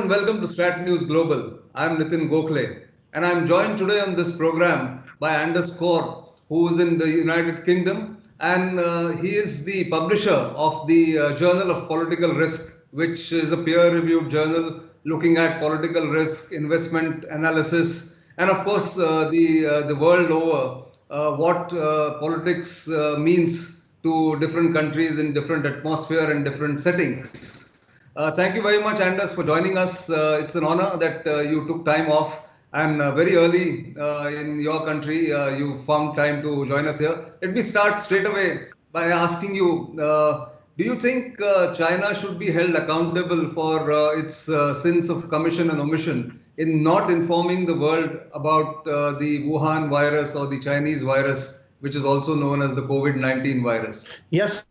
and welcome to StratNews Global. I'm Nitin Gokhale, and I'm joined today on this program by Anders Corr, who is in the United Kingdom, and he is the publisher of the Journal of Political Risk, which is a peer-reviewed journal looking at political risk, investment analysis, and of course, the world over, what politics means to different countries in different atmosphere and different settings. Thank you very much, Anders, for joining us. It's an honor that you took time off and very early in your country, you found time to join us here. Let me start straight away by asking you, do you think China should be held accountable for its sins of commission and omission in not informing the world about the Wuhan virus or the Chinese virus, which is also known as the COVID-19 virus? Yes.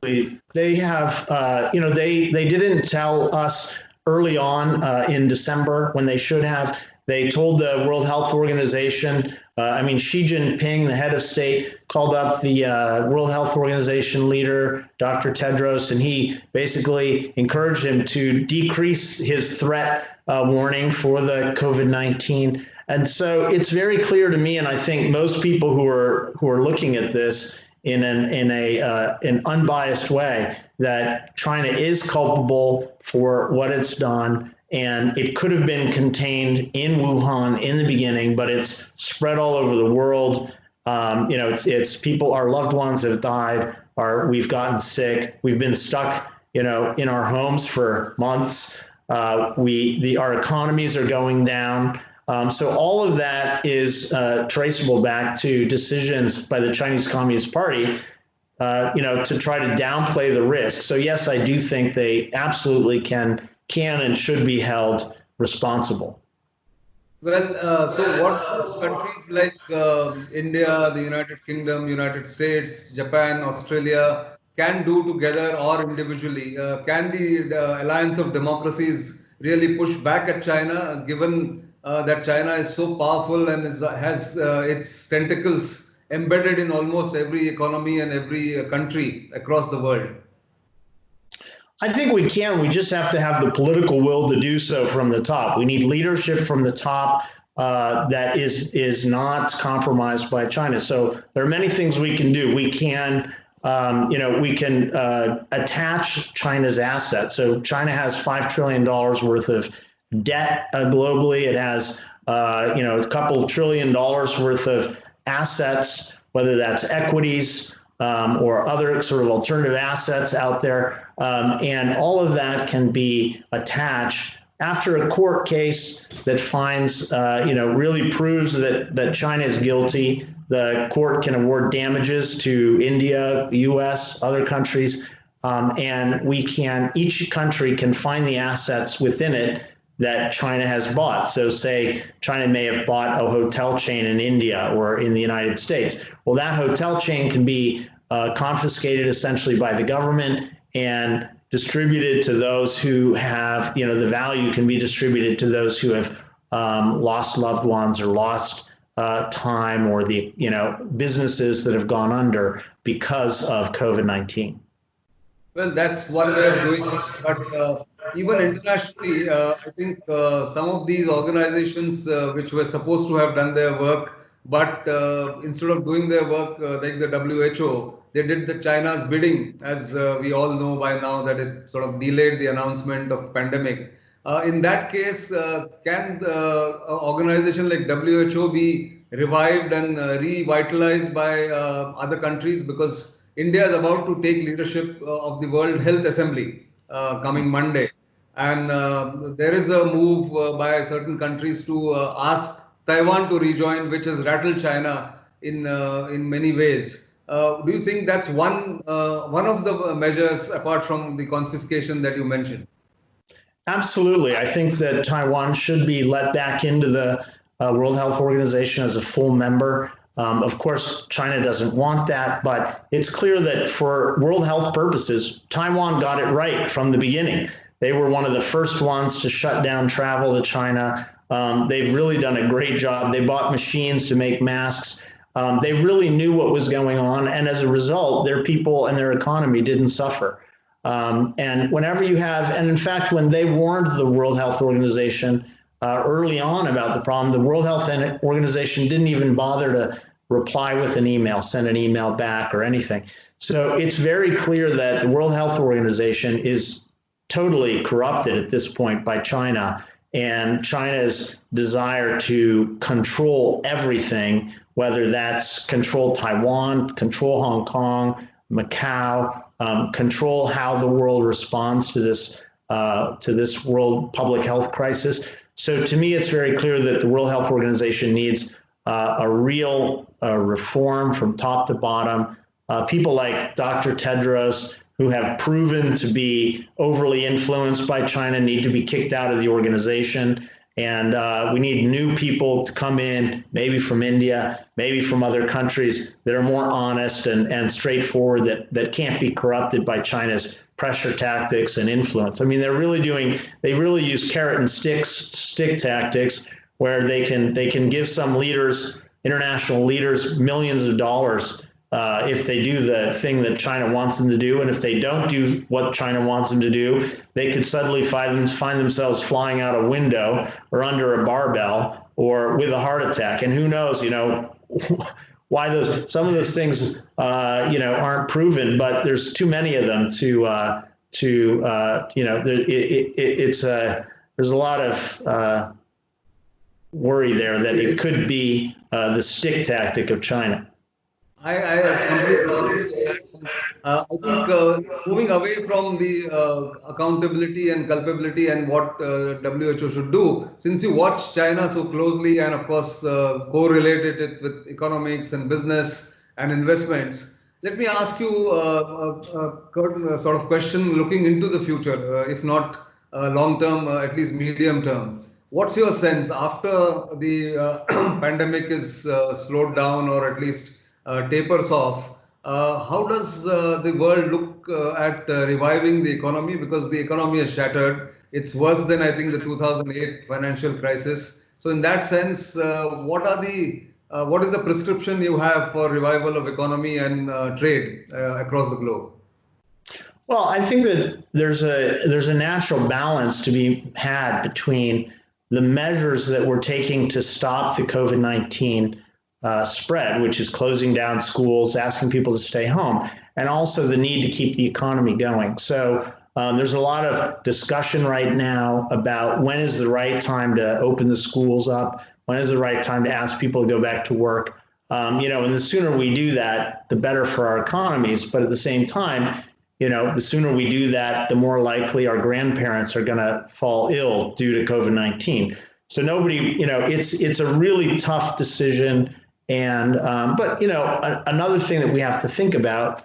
They have, they didn't tell us early on in December when they should have. They told the World Health Organization, Xi Jinping, the head of state, called up the World Health Organization leader, Dr. Tedros, and he basically encouraged him to decrease his threat warning for the COVID-19. And so it's very clear to me, and I think most people who are looking at this in an unbiased way, that China is culpable for what it's done, and it could have been contained in Wuhan in the beginning, but it's spread all over the world. It's people, our loved ones have died, we've gotten sick, we've been stuck, in our homes for months. Our economies are going down. So all of that is traceable back to decisions by the Chinese Communist Party, to try to downplay the risk. So yes, I do think they absolutely can and should be held responsible. Well, so what countries like India, the United Kingdom, United States, Japan, Australia can do together or individually? Can the Alliance of Democracies really push back at China, given that China is so powerful and has its tentacles embedded in almost every economy and every country across the world? I think we can. We just have to have the political will to do so from the top. We need leadership from the top that is not compromised by China. So there are many things we can do. We can attach China's assets. So China has $5 trillion worth of debt globally. It has, a couple of $1 trillion worth of assets, whether that's equities or other sort of alternative assets out there. And all of that can be attached after a court case that finds, really proves that China is guilty. The court can award damages to India, US, other countries, and each country can find the assets within it that China has bought. So say China may have bought a hotel chain in India or in the United States. Well, that hotel chain can be confiscated essentially by the government and distributed to those who have, the value can be distributed to those who have lost loved ones or lost time, or the, businesses that have gone under because of COVID-19. Well, that's one way of doing it, but even internationally, I think some of these organizations which were supposed to have done their work, but instead of doing their work like the WHO, they did the China's bidding, as we all know by now that it sort of delayed the announcement of pandemic. In that case, can the organization like WHO be revived and revitalized by other countries? Because India is about to take leadership of the World Health Assembly coming Monday. And there is a move by certain countries to ask Taiwan to rejoin, which has rattled China in many ways. Do you think that's one of the measures apart from the confiscation that you mentioned? Absolutely. I think that Taiwan should be let back into the World Health Organization as a full member. Of course, China doesn't want that, but it's clear that for World Health purposes, Taiwan got it right from the beginning. They were one of the first ones to shut down travel to China. They've really done a great job. They bought machines to make masks. They really knew what was going on. And as a result, their people and their economy didn't suffer. And whenever you have, and in fact, when they warned the World Health Organization early on about the problem, the World Health Organization didn't even bother to reply with an email, send an email back or anything. So it's very clear that the World Health Organization is totally corrupted at this point by China, and China's desire to control everything, whether that's control Taiwan, control Hong Kong, Macau, control how the world responds to this world public health crisis. So to me, it's very clear that the World Health Organization needs a real reform from top to bottom. People like Dr. Tedros, who have proven to be overly influenced by China, need to be kicked out of the organization. And we need new people to come in, maybe from India, maybe from other countries that are more honest and straightforward, that can't be corrupted by China's pressure tactics and influence. I mean, they really use carrot and stick tactics, where they can give some leaders, international leaders, millions of dollars if they do the thing that China wants them to do. And if they don't do what China wants them to do, they could suddenly find themselves flying out a window or under a barbell or with a heart attack. And who knows, why some of those things, aren't proven, but there's too many of them there's a lot of worry there that it could be the stick tactic of China. I completely agree with that. I think moving away from the accountability and culpability and what WHO should do, since you watch China so closely and of course correlated it with economics and business and investments, let me ask you a sort of question looking into the future, if not long term, at least medium term. What's your sense after the pandemic is slowed down or at least tapers off? How does the world look at reviving the economy? Because the economy is shattered. It's worse than, I think, the 2008 financial crisis. So in that sense, what is the prescription you have for revival of economy and trade across the globe? Well, I think that there's a natural balance to be had between the measures that we're taking to stop the COVID-19 spread, which is closing down schools, asking people to stay home, and also the need to keep the economy going. So there's a lot of discussion right now about when is the right time to open the schools up, when is the right time to ask people to go back to work. And the sooner we do that, the better for our economies. But at the same time, the sooner we do that, the more likely our grandparents are going to fall ill due to COVID-19. So nobody, it's a really tough decision. And but another thing that we have to think about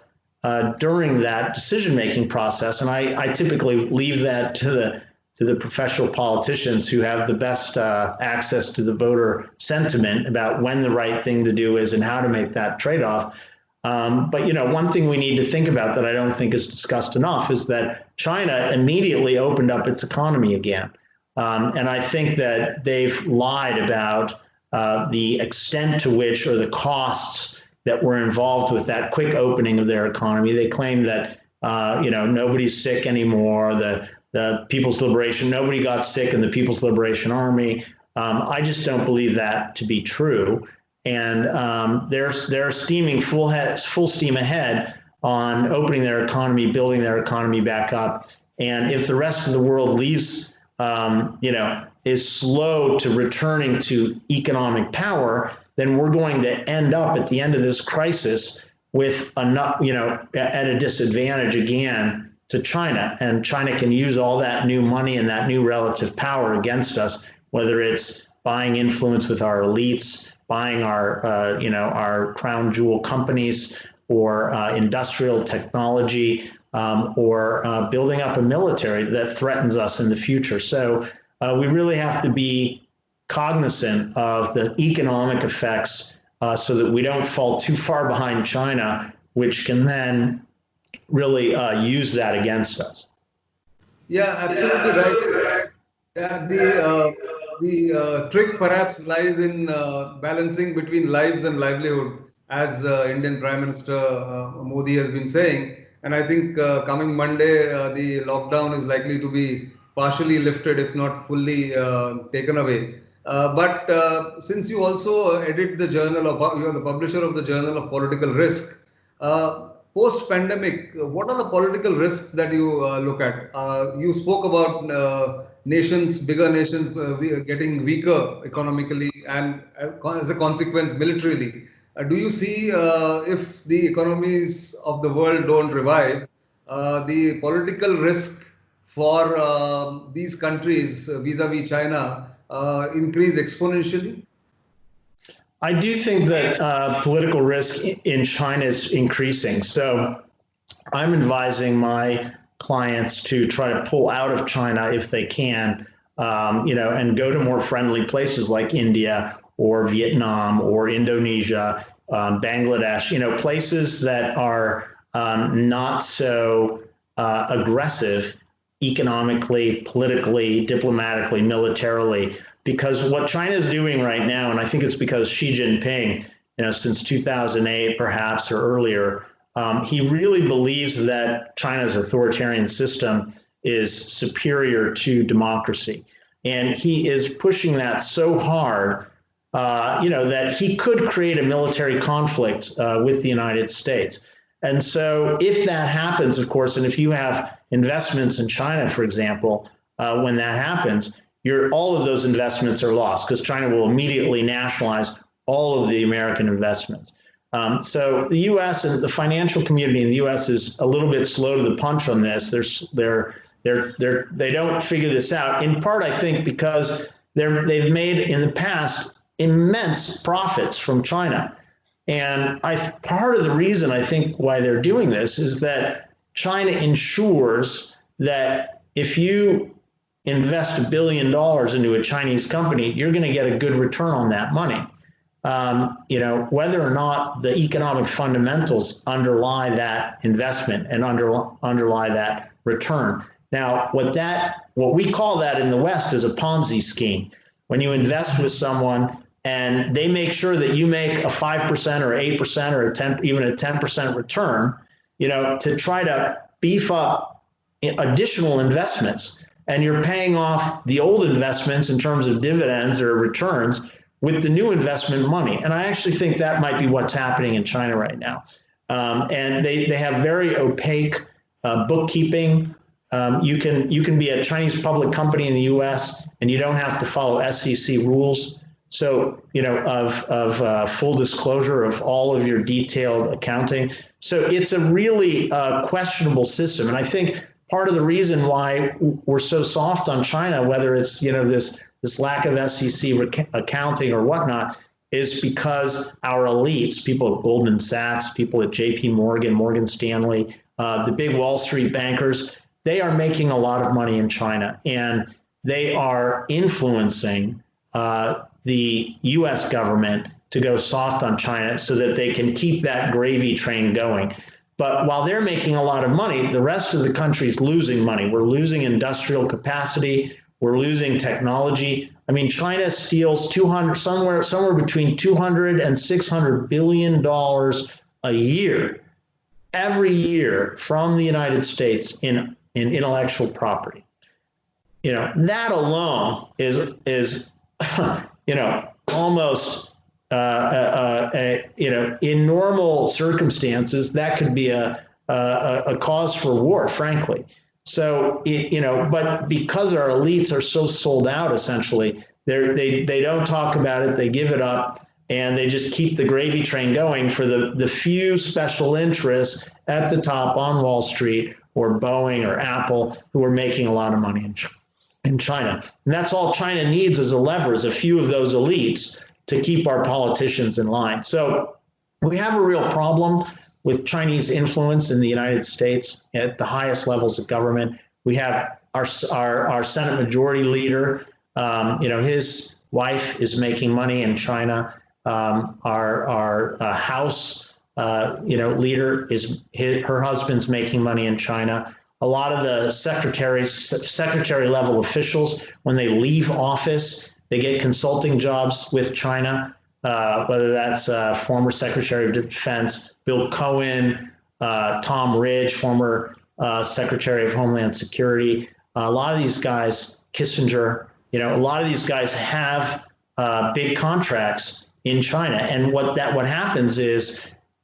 during that decision-making process, and I typically leave that to the professional politicians who have the best access to the voter sentiment about when the right thing to do is and how to make that trade-off. But one thing we need to think about that I don't think is discussed enough is that China immediately opened up its economy again. And I think that they've lied about the extent to which, or the costs that were involved with that quick opening of their economy. They claim that nobody's sick anymore. The People's Liberation, nobody got sick in the People's Liberation Army. I just don't believe that to be true. And they're steaming full steam ahead on opening their economy, building their economy back up. And if the rest of the world leaves, is slow to returning to economic power, then we're going to end up at the end of this crisis with at a disadvantage again to China. And China can use all that new money and that new relative power against us, whether it's buying influence with our elites, buying our crown jewel companies, or industrial technology, or building up a military that threatens us in the future. So we really have to be cognizant of the economic effects so that we don't fall too far behind China, which can then really use that against us. Yeah, absolutely right. The trick perhaps lies in balancing between lives and livelihood, as Indian Prime Minister Modi has been saying. And I think coming Monday, the lockdown is likely to be partially lifted, if not fully taken away. But since you also edit the journal of, you are the publisher of the Journal of Political Risk, post-pandemic, what are the political risks that you look at? You spoke about nations, bigger nations getting weaker economically and as a consequence militarily. Do you see if the economies of the world don't revive, the political risk for these countries vis-a-vis China increase exponentially? I do think that political risk in China is increasing. So I'm advising my clients to try to pull out of China if they can, and go to more friendly places like India or Vietnam or Indonesia, Bangladesh, places that are not so aggressive economically, politically, diplomatically, militarily. Because what China is doing right now, and I think it's because Xi Jinping, since 2008 perhaps or earlier, he really believes that China's authoritarian system is superior to democracy. And he is pushing that so hard, that he could create a military conflict with the United States. And so if that happens, of course, and if you have investments in China, for example, when that happens, all of those investments are lost because China will immediately nationalize all of the American investments. So the U.S. and the financial community in the U.S. is a little bit slow to the punch on this. They don't figure this out. In part, I think, because they've made in the past immense profits from China. And part of the reason I think why they're doing this is that China ensures that if you invest $1 billion into a Chinese company, you're going to get a good return on that money. Whether or not the economic fundamentals underlie that investment and underlie that return. Now, what we call that in the West is a Ponzi scheme. When you invest with someone and they make sure that you make a 5% or 8% or even a 10% return, to try to beef up additional investments, and you're paying off the old investments in terms of dividends or returns with the new investment money. And I actually think that might be what's happening in China right now. And they have very opaque bookkeeping. You can be a Chinese public company in the US and you don't have to follow SEC rules. So, of full disclosure of all of your detailed accounting. So it's a really questionable system. And I think part of the reason why we're so soft on China, whether it's, this lack of SEC accounting or whatnot, is because our elites, people at Goldman Sachs, people at JP Morgan, Morgan Stanley, the big Wall Street bankers, they are making a lot of money in China, and they are influencing the US government to go soft on China so that they can keep that gravy train going. But while they're making a lot of money, the rest of the country is losing money. We're losing industrial capacity. We're losing technology. I mean, China steals somewhere between $200 and $600 billion a year, every year, from the United States in intellectual property. That alone is almost in normal circumstances, that could be a cause for war, frankly. So, but because our elites are so sold out, essentially, they don't talk about it, they give it up, and they just keep the gravy train going for the few special interests at the top on Wall Street, or Boeing or Apple, who are making a lot of money in China. And that's all China needs as a lever, is a few of those elites to keep our politicians in line. So we have a real problem with Chinese influence in the United States at the highest levels of government. We have our Senate Majority Leader, his wife is making money in China. Our House, leader her husband's making money in China. A lot of the secretary level officials, when they leave office, they get consulting jobs with China, whether that's former Secretary of Defense Bill Cohen, Tom Ridge, former Secretary of Homeland Security. A lot of these guys, Kissinger, a lot of these guys have big contracts in China. And what happens is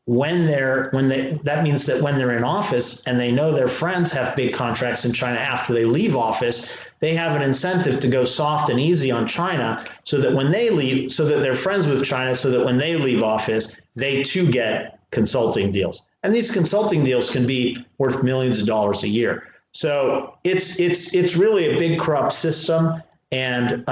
that means that when they're in office and they know their friends have big contracts in China after they leave office, they have an incentive to go soft and easy on China so that when they leave, so that they're friends with China, so that when they leave office, they too get consulting deals. And these consulting deals can be worth millions of dollars a year. So it's really a big corrupt system. And,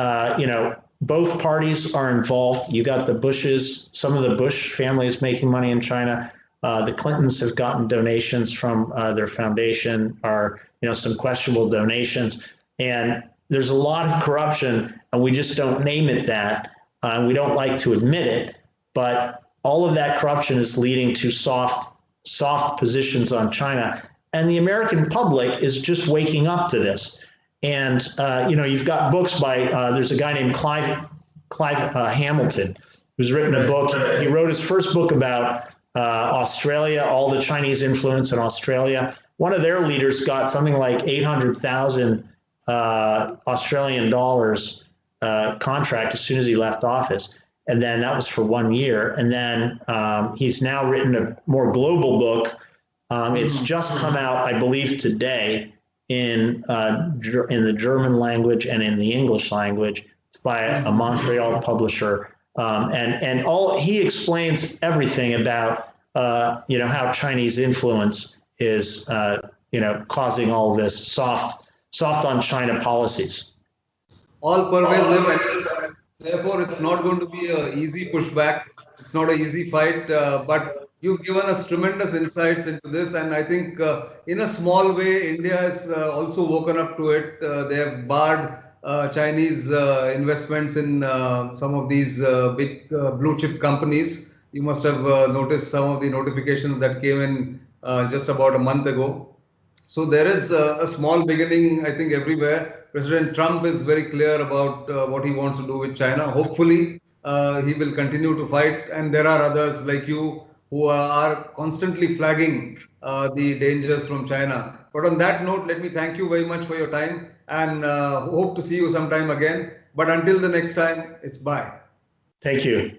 both parties are involved. You got the Bushes, some of the Bush family is making money in China. The Clintons have gotten donations from their foundation, or some questionable donations. And there's a lot of corruption, and we just don't name it that. We don't like to admit it, but all of that corruption is leading to soft positions on China. And the American public is just waking up to this. And, you've got books by, there's a guy named Clive Hamilton, who's written a book. He wrote his first book about Australia, all the Chinese influence in Australia. One of their leaders got something like 800,000 Australian dollars contract as soon as he left office. And then that was for 1 year. And then he's now written a more global book. It's just come out, I believe, today in the German language and in the English language. It's by a Montreal publisher. And he explains everything about, how Chinese influence is, causing all this soft on China policies. All pervasive, and therefore it's not going to be an easy pushback. It's not an easy fight, but you've given us tremendous insights into this, and I think in a small way, India has also woken up to it. They have barred Chinese investments in some of these big blue chip companies. You must have noticed some of the notifications that came in just about a month ago. So there is a small beginning, I think, everywhere. President Trump is very clear about what he wants to do with China. Hopefully, he will continue to fight, and there are others like you who are constantly flagging the dangers from China. But on that note, let me thank you very much for your time, and hope to see you sometime again. But until the next time, it's bye. Thank you.